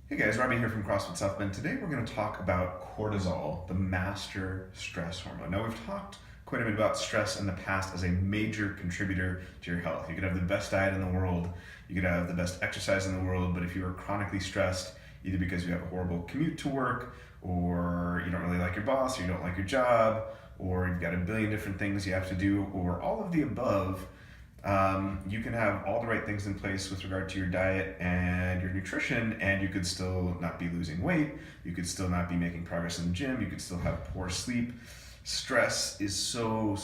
Hey guys, Robbie here from CrossFit South Bend. Today we're going to talk about cortisol, the master stress hormone. Now we've talked quite a bit about stress in the past as a major contributor to your health. You could have the best diet in the world, you could have the best exercise in the world, but if you are chronically stressed, either because you have a horrible commute to work, or you don't really like your boss, or you don't like your job, or you've got a billion different things you have to do, or all of the above, you can have all the right things in place with regard to your diet and your nutrition, and you could still not be losing weight. You could still not be making progress in the gym. You could still have poor sleep. Stress is so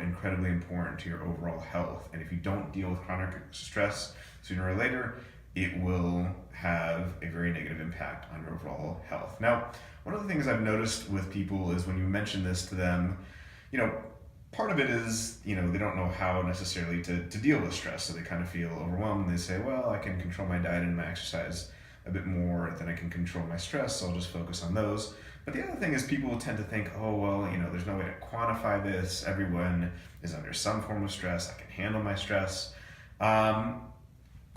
incredibly important to your overall health. And if you don't deal with chronic stress sooner or later, it will have a very negative impact on your overall health. Now, one of the things I've noticed with people is when you mention this to them, you know, part of it is, they don't know how necessarily to deal with stress, so they kind of feel overwhelmed. They say, well, I can control my diet and my exercise a bit more than I can control my stress, so I'll just focus on those. But the other thing is people tend to think, oh, well, there's no way to quantify this. Everyone is under some form of stress. I can handle my stress.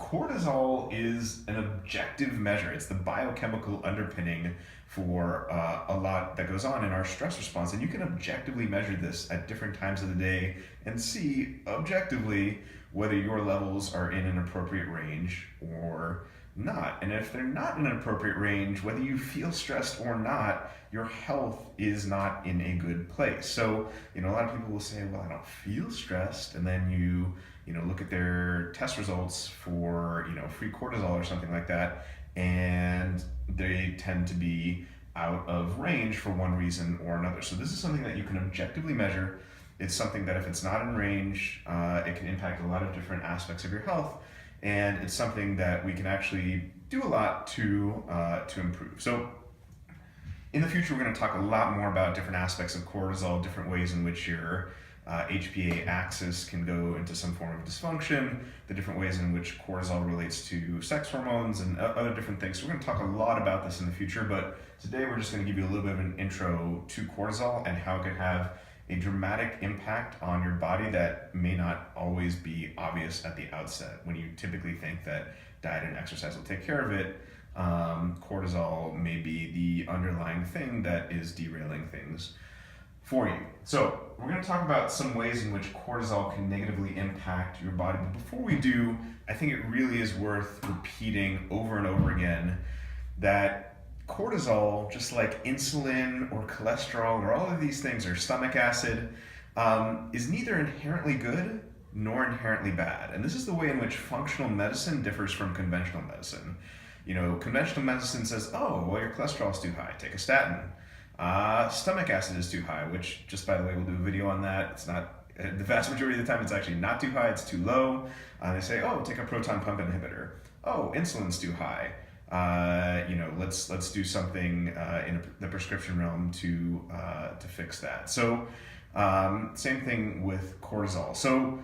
Cortisol is an objective measure. It's the biochemical underpinning for a lot that goes on in our stress response. And you can objectively measure this at different times of the day and see objectively whether your levels are in an appropriate range or not. And if they're not in an appropriate range, whether you feel stressed or not, your health is not in a good place. So, a lot of people will say, well, I don't feel stressed. And then you look at their test results for, free cortisol or something like that, and they tend to be out of range for one reason or another. So this is something that you can objectively measure. It's something that if it's not in range, it can impact a lot of different aspects of your health, and it's something that we can actually do a lot to improve. So in the future, we're going to talk a lot more about different aspects of cortisol, different ways in which your HPA axis can go into some form of dysfunction, the different ways in which cortisol relates to sex hormones and other different things. So we're going to talk a lot about this in the future, but today we're just going to give you a little bit of an intro to cortisol and how it can have a dramatic impact on your body that may not always be obvious at the outset. When you typically think that diet and exercise will take care of it, cortisol may be the underlying thing that is derailing things for you. So we're going to talk about some ways in which cortisol can negatively impact your body. But before we do, I think it really is worth repeating over and over again that cortisol, just like insulin or cholesterol or all of these things, or stomach acid, is neither inherently good nor inherently bad. And this is the way in which functional medicine differs from conventional medicine. Conventional medicine says, oh, well, your cholesterol is too high, take a statin. Stomach acid is too high, which, just by the way, we'll do a video on that. It's not, the vast majority of the time, it's actually not too high, it's too low. They say, oh, take a proton pump inhibitor. Oh, insulin's too high. Let's do something in the prescription realm to fix that. So, same thing with cortisol. So,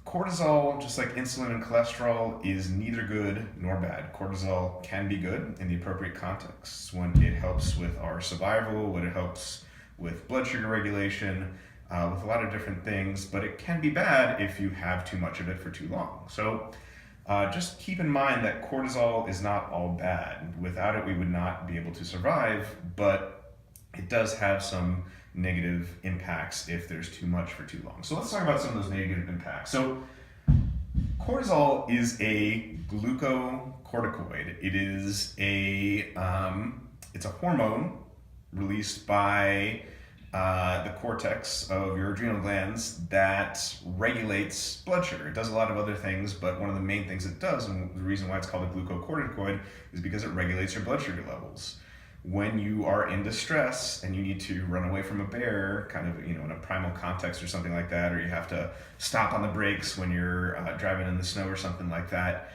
cortisol, just like insulin and cholesterol, is neither good nor bad. Cortisol can be good in the appropriate contexts when it helps with our survival, when it helps with blood sugar regulation, with a lot of different things, but it can be bad if you have too much of it for too long. So just keep in mind that cortisol is not all bad. Without it, we would not be able to survive, but it does have some negative impacts if there's too much for too long. So let's talk about some of those negative impacts. So cortisol is a glucocorticoid. It is it's a hormone released by the cortex of your adrenal glands that regulates blood sugar. It does a lot of other things, but one of the main things it does, and the reason why it's called a glucocorticoid, is because it regulates your blood sugar levels. When you are in distress and you need to run away from a bear, kind of, in a primal context or something like that, or you have to stop on the brakes when you're driving in the snow or something like that,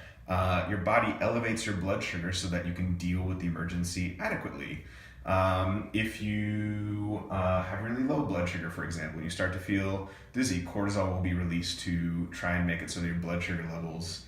your body elevates your blood sugar so that you can deal with the emergency adequately. If you have really low blood sugar, for example, you start to feel dizzy, cortisol will be released to try and make it so that your blood sugar levels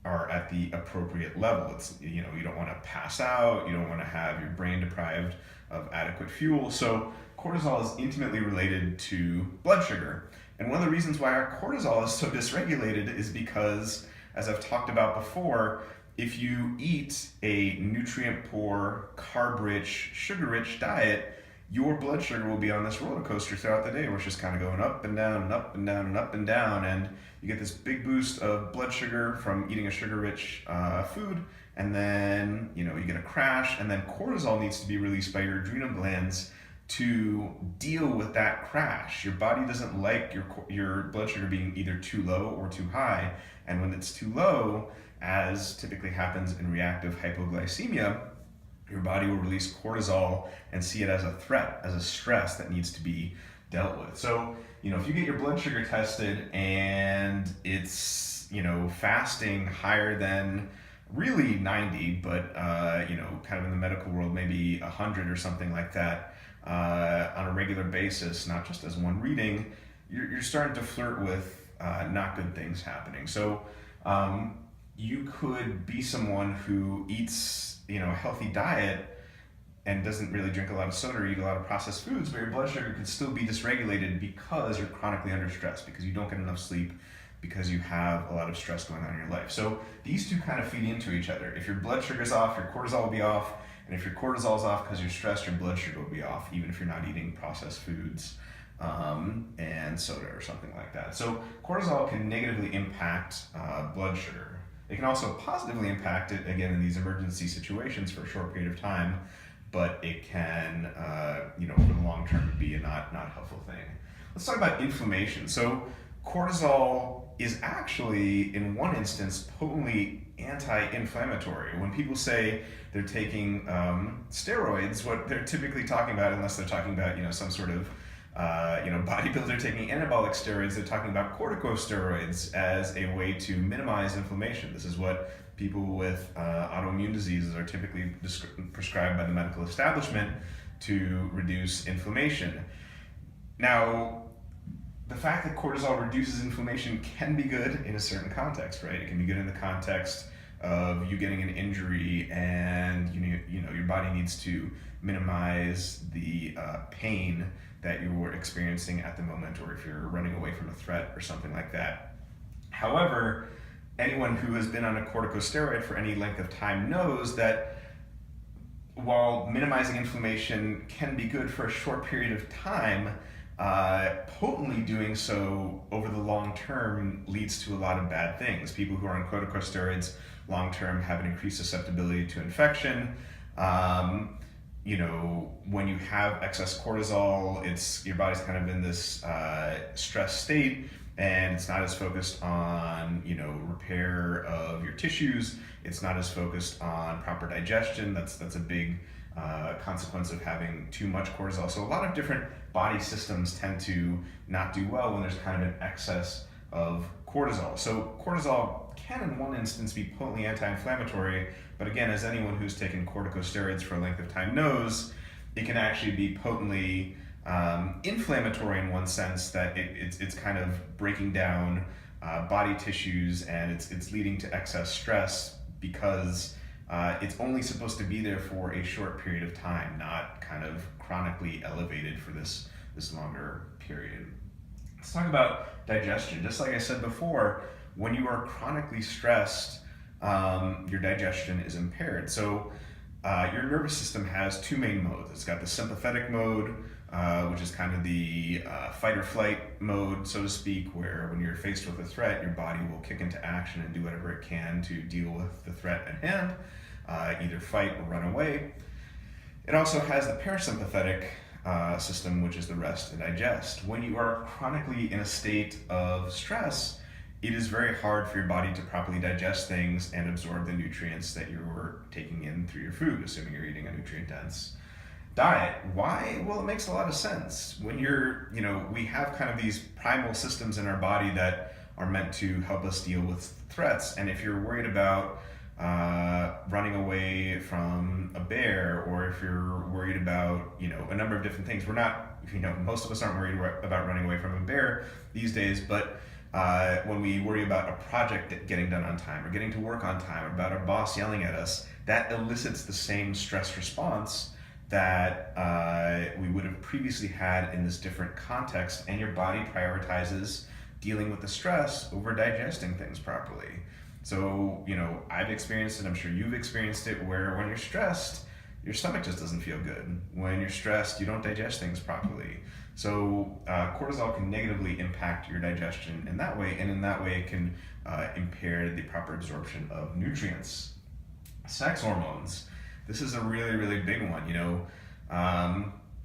are at the appropriate level. It's, you don't want to pass out, you don't want to have your brain deprived of adequate fuel. So cortisol is intimately related to blood sugar. And one of the reasons why our cortisol is so dysregulated is because, as I've talked about before, if you eat a nutrient-poor, carb-rich, sugar-rich diet, your blood sugar will be on this roller coaster throughout the day where it's just kind of going up and down and up and down and up and down, and you get this big boost of blood sugar from eating a sugar-rich food, and then you get a crash, and then cortisol needs to be released by your adrenal glands to deal with that crash. Your body doesn't like your blood sugar being either too low or too high, and when it's too low, as typically happens in reactive hypoglycemia, your body will release cortisol and see it as a threat, as a stress that needs to be dealt with. So, if you get your blood sugar tested and it's, fasting higher than really 90, but, kind of in the medical world, maybe 100 or something like that, on a regular basis, not just as one reading, you're starting to flirt with not good things happening. So, you could be someone who eats, a healthy diet and doesn't really drink a lot of soda or eat a lot of processed foods, but your blood sugar could still be dysregulated because you're chronically under stress, because you don't get enough sleep, because you have a lot of stress going on in your life. So these two kind of feed into each other. If your blood sugar's off, your cortisol will be off, and if your cortisol's off because you're stressed, your blood sugar will be off, even if you're not eating processed foods and soda or something like that. So cortisol can negatively impact blood sugar. It can also positively impact it, again, in these emergency situations for a short period of time, but it can, over the long term, be a not helpful thing. Let's talk about inflammation. So cortisol is actually, in one instance, potently anti-inflammatory. When people say they're taking steroids, what they're typically talking about, unless they're talking about, some sort of bodybuilder taking anabolic steroids, they're talking about corticosteroids as a way to minimize inflammation. This is what people with autoimmune diseases are typically prescribed by the medical establishment to reduce inflammation. Now, the fact that cortisol reduces inflammation can be good in a certain context, right? It can be good in the context of you getting an injury and your body needs to minimize the pain that you were experiencing at the moment, or if you're running away from a threat or something like that. However, anyone who has been on a corticosteroid for any length of time knows that while minimizing inflammation can be good for a short period of time, potently doing so over the long term leads to a lot of bad things. People who are on corticosteroids long term have an increased susceptibility to infection. When you have excess cortisol, your body's kind of in this stress state, and it's not as focused on repair of your tissues. It's not as focused on proper digestion. That's a big consequence of having too much cortisol. So a lot of different body systems tend to not do well when there's kind of an excess of cortisol. So cortisol can, in one instance, be potently anti-inflammatory, but again, as anyone who's taken corticosteroids for a length of time knows, it can actually be potently inflammatory in one sense, that it's kind of breaking down body tissues, and it's leading to excess stress because it's only supposed to be there for a short period of time, not kind of chronically elevated for this longer period. Let's talk about digestion. Just like I said before, when you are chronically stressed, your digestion is impaired. So your nervous system has two main modes. It's got the sympathetic mode, which is kind of the fight or flight mode, so to speak, where when you're faced with a threat, your body will kick into action and do whatever it can to deal with the threat at hand, either fight or run away. It also has the parasympathetic system, which is the rest and digest. When you are chronically in a state of stress, it is very hard for your body to properly digest things and absorb the nutrients that you're taking in through your food, assuming you're eating a nutrient-dense diet. Why? Well, it makes a lot of sense. When we have kind of these primal systems in our body that are meant to help us deal with threats, and if you're worried about running away from a bear, or if you're worried about, a number of different things, most of us aren't worried about running away from a bear these days, but when we worry about a project getting done on time, or getting to work on time, or about our boss yelling at us, that elicits the same stress response that we would have previously had in this different context, and your body prioritizes dealing with the stress over digesting things properly. So, I've experienced it, I'm sure you've experienced it, where when you're stressed, your stomach just doesn't feel good. When you're stressed, you don't digest things properly. So cortisol can negatively impact your digestion in that way, and in that way it can impair the proper absorption of nutrients. Sex hormones. This is a really, really big one.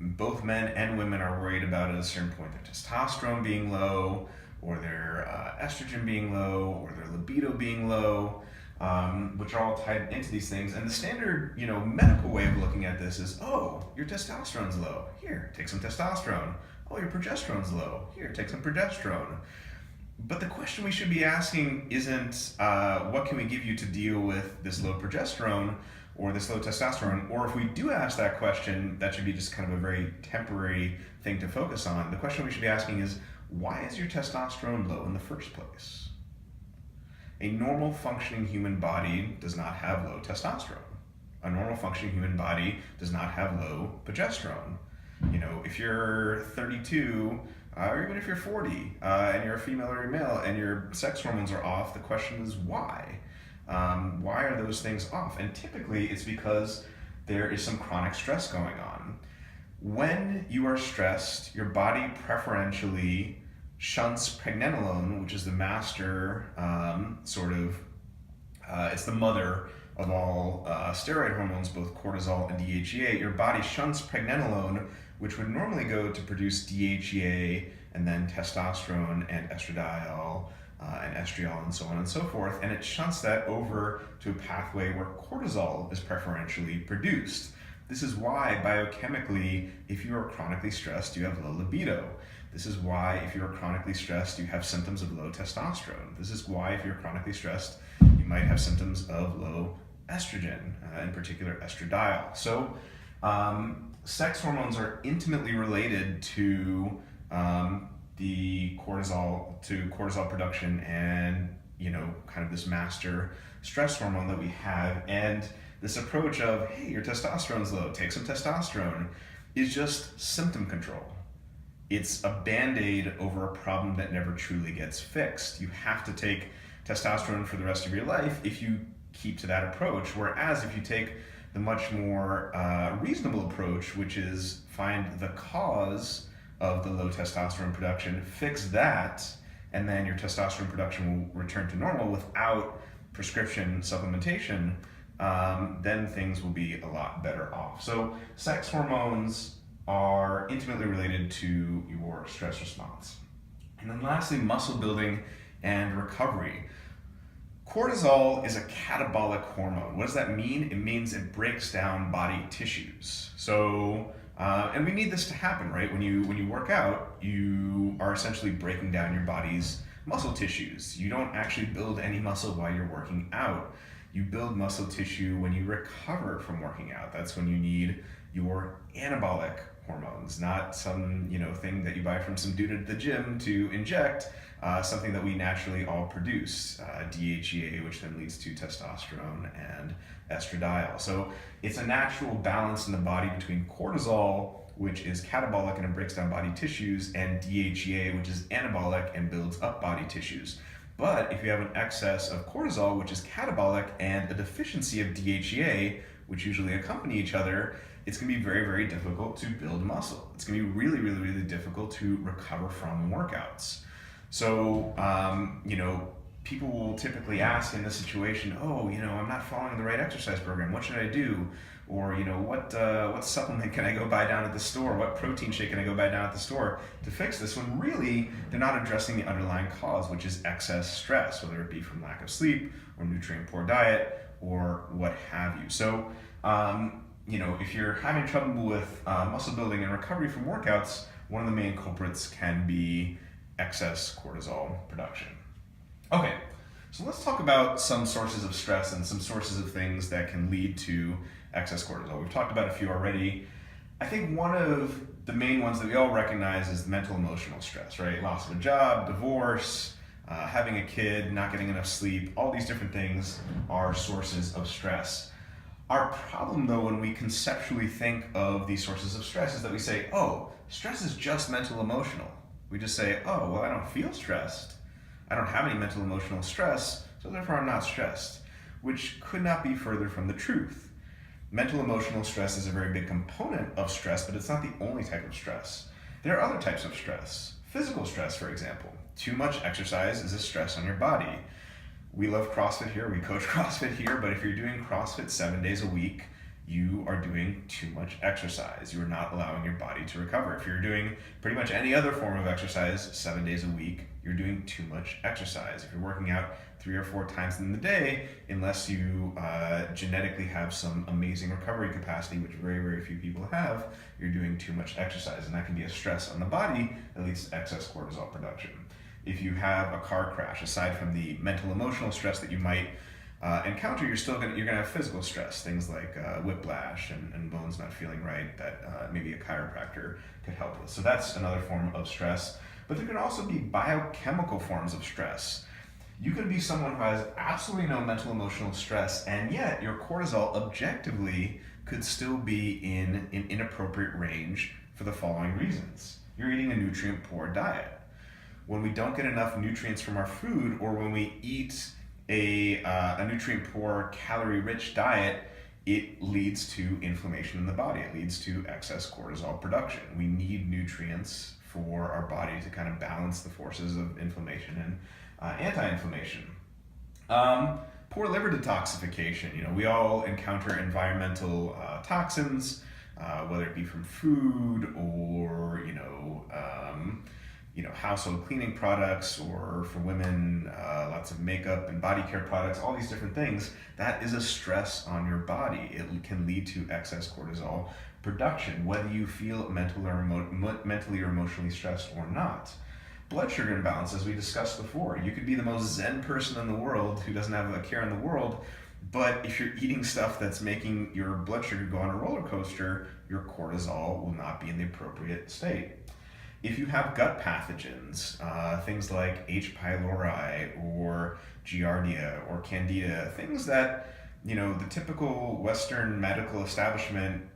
Both men and women are worried about at a certain point their testosterone being low, or their estrogen being low, or their libido being low, which are all tied into these things. And the standard, medical way of looking at this is, oh, your testosterone's low. Here, take some testosterone. Oh, your progesterone's low. Here, take some progesterone. But the question we should be asking isn't what can we give you to deal with this low progesterone or this low testosterone, or if we do ask that question, that should be just kind of a very temporary thing to focus on. The question we should be asking is, why is your testosterone low in the first place? A normal functioning human body does not have low testosterone. A normal functioning human body does not have low progesterone. If you're 32, or even if you're 40, and you're a female or a male, and your sex hormones are off, the question is why? Why are those things off? And typically it's because there is some chronic stress going on. When you are stressed, your body preferentially shunts pregnenolone, which is the master it's the mother of all steroid hormones, both cortisol and DHEA. Your body shunts pregnenolone, which would normally go to produce DHEA and then testosterone and estradiol and estriol and so on and so forth, and it shunts that over to a pathway where cortisol is preferentially produced. This is why biochemically, if you are chronically stressed, you have low libido. This is why if you're chronically stressed, you have symptoms of low testosterone. This is why if you're chronically stressed, you might have symptoms of low estrogen, in particular estradiol. So sex hormones are intimately related to the cortisol production and kind of this master stress hormone that we have. And this approach of, hey, your testosterone's low, take some testosterone, is just symptom control. It's a band-aid over a problem that never truly gets fixed. You have to take testosterone for the rest of your life if you keep to that approach, whereas if you take the much more reasonable approach, which is find the cause of the low testosterone production, fix that, and then your testosterone production will return to normal without prescription supplementation, then things will be a lot better off. So sex hormones are intimately related to your stress response. And then lastly, muscle building and recovery. Cortisol is a catabolic hormone. What does that mean? It means it breaks down body tissues. So, and we need this to happen, right? When you work out, you are essentially breaking down your body's muscle tissues. You don't actually build any muscle while you're working out. You build muscle tissue when you recover from working out. That's when you need your anabolic hormones, not some thing that you buy from some dude at the gym to inject, something that we naturally all produce, DHEA, which then leads to testosterone and estradiol. So it's a natural balance in the body between cortisol, which is catabolic and it breaks down body tissues, and DHEA, which is anabolic and builds up body tissues. But if you have an excess of cortisol, which is catabolic, and a deficiency of DHEA, which usually accompany each other, it's going to be very, very difficult to build muscle. It's going to be really, really, really difficult to recover from workouts. So, people will typically ask in this situation, oh, I'm not following the right exercise program. What should I do? Or, what supplement can I go buy down at the store? What protein shake can I go buy down at the store to fix this? When really, they're not addressing the underlying cause, which is excess stress, whether it be from lack of sleep or nutrient-poor diet or what have you. So, if you're having trouble with muscle building and recovery from workouts, one of the main culprits can be excess cortisol production. Okay, so let's talk about some sources of stress and some sources of things that can lead to excess cortisol. We've talked about a few already. I think one of the main ones that we all recognize is mental emotional stress, right? Loss of a job, divorce, having a kid, not getting enough sleep, all these different things are sources of stress. Our problem, though, when we conceptually think of these sources of stress is that we say, oh, stress is just mental emotional. We just say, oh, well, I don't feel stressed. I don't have any mental emotional stress, so therefore I'm not stressed, which could not be further from the truth. Mental emotional stress is a very big component of stress, but it's not the only type of stress. There are other types of stress. Physical stress, for example. Too much exercise is a stress on your body. We love CrossFit here, we coach CrossFit here, but if you're doing CrossFit 7 days a week, you are doing too much exercise. You are not allowing your body to recover. If you're doing pretty much any other form of exercise 7 days a week, you're doing too much exercise. If you're working out 3 or 4 times in the day, unless you genetically have some amazing recovery capacity, which very, very few people have, you're doing too much exercise. And that can be a stress on the body that leads to excess cortisol production. If you have a car crash, aside from the mental emotional stress that you might encounter, you're gonna have physical stress, things like whiplash and bones not feeling right that maybe a chiropractor could help with. So that's another form of stress. But there can also be biochemical forms of stress. You could be someone who has absolutely no mental emotional stress, and yet your cortisol objectively could still be in an inappropriate range for the following reasons. You're eating a nutrient poor diet. When we don't get enough nutrients from our food, or when we eat a nutrient poor, calorie rich diet, it leads to inflammation in the body. It leads to excess cortisol production. We need nutrients for our body to kind of balance the forces of inflammation and anti-inflammation. Poor liver detoxification. You know, we all encounter environmental toxins, whether it be from food or household cleaning products, or for women, lots of makeup and body care products, all these different things. That is a stress on your body. It can lead to excess cortisol production, whether you feel mentally or emotionally stressed or not. Blood sugar imbalance, as we discussed before. You could be the most zen person in the world who doesn't have a care in the world, but if you're eating stuff that's making your blood sugar go on a roller coaster, your cortisol will not be in the appropriate state. If you have gut pathogens, things like H. pylori or Giardia or Candida, things that the typical Western medical establishment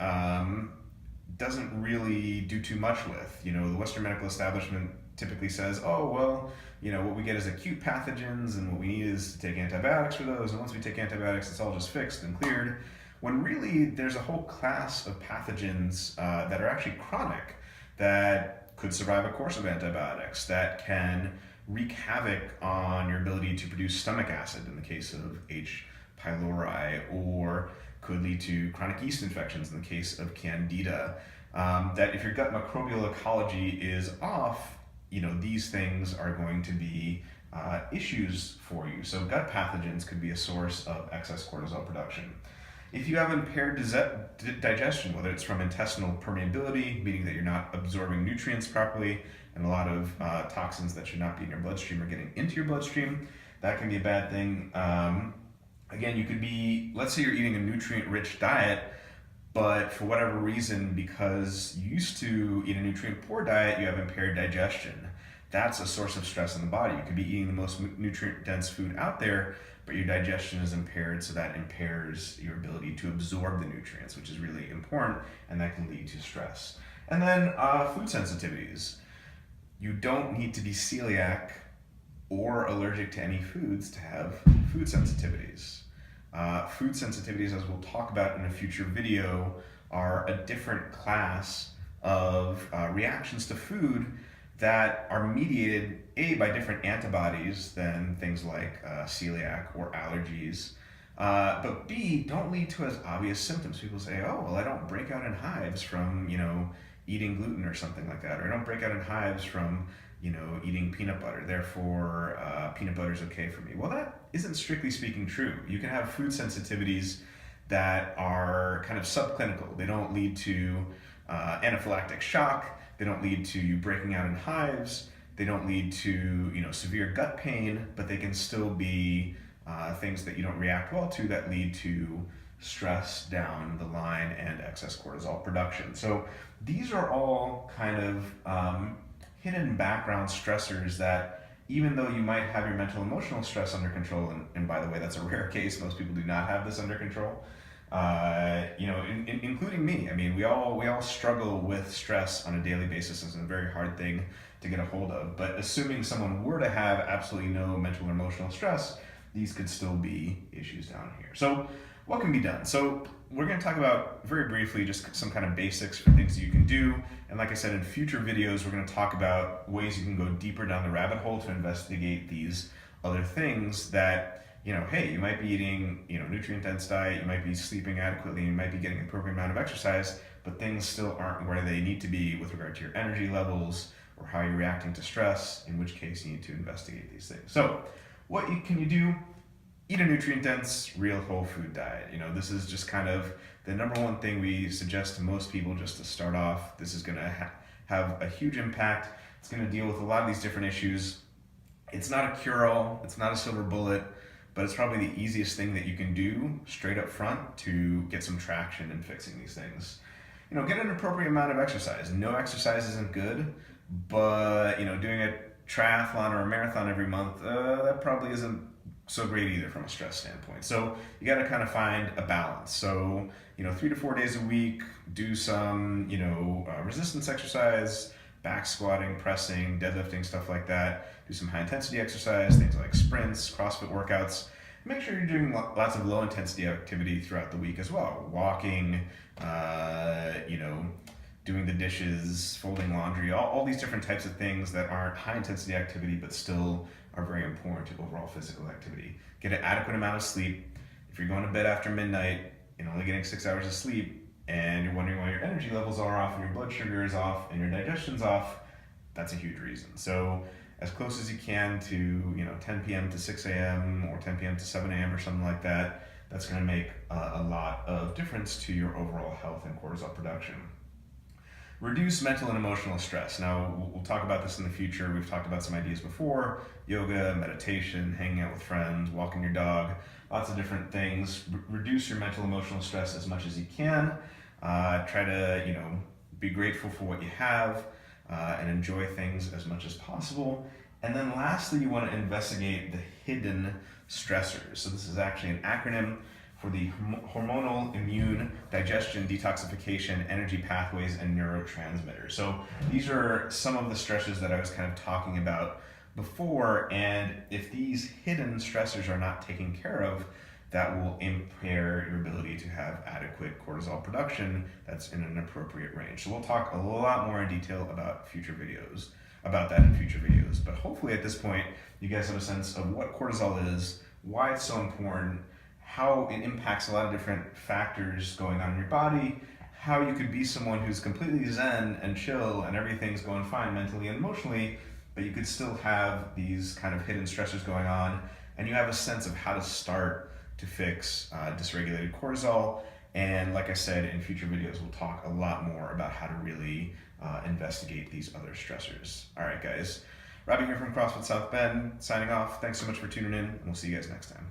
doesn't really do too much with. The Western medical establishment typically says, oh, well, what we get is acute pathogens, and what we need is to take antibiotics for those, and once we take antibiotics, it's all just fixed and cleared. When really there's a whole class of pathogens that are actually chronic, that could survive a course of antibiotics, that can wreak havoc on your ability to produce stomach acid in the case of H. pylori, or could lead to chronic yeast infections in the case of Candida. That if your gut microbial ecology is off, these things are going to be issues for you. So gut pathogens could be a source of excess cortisol production. If you have impaired digestion, whether it's from intestinal permeability, meaning that you're not absorbing nutrients properly, and a lot of toxins that should not be in your bloodstream are getting into your bloodstream, that can be a bad thing. Again, you could be, let's say you're eating a nutrient-rich diet, but for whatever reason, because you used to eat a nutrient-poor diet, you have impaired digestion. That's a source of stress in the body. You could be eating the most nutrient-dense food out there, but your digestion is impaired, so that impairs your ability to absorb the nutrients, which is really important, and that can lead to stress. And then food sensitivities. You don't need to be celiac or allergic to any foods to have food sensitivities. Food sensitivities, as we'll talk about in a future video, are a different class of reactions to food that are mediated, A, by different antibodies than things like celiac or allergies, but B, don't lead to as obvious symptoms. People say, oh, well, I don't break out in hives from, eating gluten or something like that, or I don't break out in hives from, eating peanut butter, therefore peanut butter is okay for me. Well, that isn't strictly speaking true. You can have food sensitivities that are kind of subclinical. They don't lead to anaphylactic shock. They don't lead to you breaking out in hives. They don't lead to severe gut pain, but they can still be things that you don't react well to that lead to stress down the line and excess cortisol production. So these are all kind of hidden background stressors that, even though you might have your mental emotional stress under control, and by the way, that's a rare case, most people do not have this under control, including me. I mean, we all struggle with stress on a daily basis. It's a very hard thing to get a hold of. But assuming someone were to have absolutely no mental or emotional stress, these could still be issues down here. So what can be done? So we're going to talk about very briefly just some kind of basics for things that you can do. And like I said, in future videos, we're going to talk about ways you can go deeper down the rabbit hole to investigate these other things that, hey, you might be eating, nutrient-dense diet, you might be sleeping adequately, you might be getting an appropriate amount of exercise, but things still aren't where they need to be with regard to your energy levels or how you're reacting to stress, in which case you need to investigate these things. So what can you do? Eat a nutrient-dense, real whole food diet. This is just kind of the number one thing we suggest to most people just to start off. This is going to have a huge impact. It's going to deal with a lot of these different issues. It's not a cure-all. It's not a silver bullet, but it's probably the easiest thing that you can do straight up front to get some traction in fixing these things. Get an appropriate amount of exercise. No exercise isn't good, but doing a triathlon or a marathon every month, that probably isn't so great either from a stress standpoint. So you got to kind of find a balance. So 3 to 4 days a week, do some resistance exercise, back squatting, pressing, deadlifting, stuff like that. Do some high intensity exercise, things like sprints, CrossFit workouts. Make sure you're doing lots of low intensity activity throughout the week as well. Walking, doing the dishes, folding laundry, all these different types of things that aren't high intensity activity but still are very important to overall physical activity. Get an adequate amount of sleep. If you're going to bed after midnight and only getting 6 hours of sleep and you're wondering why your energy levels are off and your blood sugar is off and your digestion's off, that's a huge reason. So as close as you can to 10 p.m. to 6 a.m. or 10 p.m. to 7 a.m. or something like that, that's going to make a lot of difference to your overall health and cortisol production. Reduce mental and emotional stress. Now, we'll talk about this in the future. We've talked about some ideas before: yoga, meditation, hanging out with friends, walking your dog, lots of different things. Reduce your mental emotional stress as much as you can. Try to, be grateful for what you have and enjoy things as much as possible. And then lastly, you want to investigate the hidden stressors. So this is actually an acronym for the hormonal, immune, digestion, detoxification, energy pathways, and neurotransmitters. So these are some of the stressors that I was kind of talking about before, and if these hidden stressors are not taken care of, that will impair your ability to have adequate cortisol production that's in an appropriate range. So we'll talk a lot more in detail about that in future videos. But hopefully at this point, you guys have a sense of what cortisol is, why it's so important, how it impacts a lot of different factors going on in your body, how you could be someone who's completely zen and chill and everything's going fine mentally and emotionally, but you could still have these kind of hidden stressors going on, and you have a sense of how to start to fix dysregulated cortisol. And like I said, in future videos, we'll talk a lot more about how to really investigate these other stressors. All right, guys. Robbie here from CrossFit South Bend, signing off. Thanks so much for tuning in, and we'll see you guys next time.